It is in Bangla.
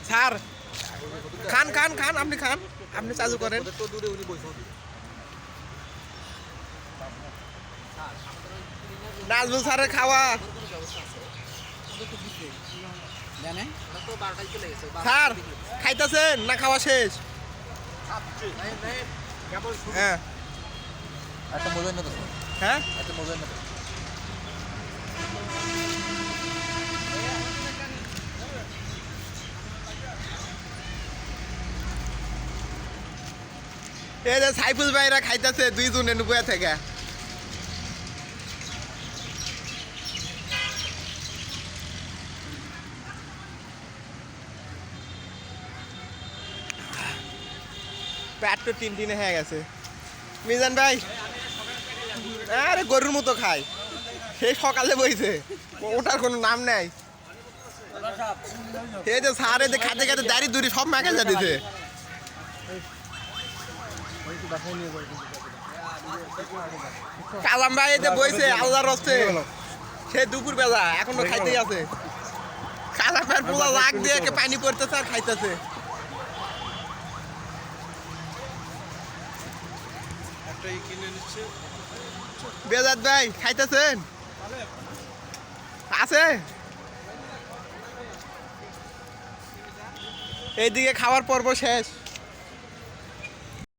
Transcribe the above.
স্যার খান খান খান, আপনি খান, আপনি চালু করেন। নাজমুল স্যারের খাওয়া। স্যার খাইতেছেন না খাওয়া শেষ? হ্যাঁ একটা মোবাইল না তো, হ্যাঁ একটা মোবাইল না তো। এই যে সাইফুল ভাইরা খাইতেছে দুইজনে নুপুয়া থেকে। পেট তো টিনে হয়ে গেছে। মিজান ভাই আরে গরুর মতো খায়, সেই সকালে বইছে, ওটার কোনো নাম নাই। এই যে স্যার এদের খাতে খাতে দাড়ি দুড়ি সব মাকে যাচ্ছে। কালাম ভাই এই যে বইছে আল্লাহর রস্তে, সে দুপুর বেলা এখনো খাইতেই আছে। কালাম ভাইয়ের পুরো লাগ দিয়ে পানি পড়তেছে আর খাইতেছে। বেজাত ভাই খাইতেছেন? আছে এইদিকে খাওয়ার পর্ব শেষ।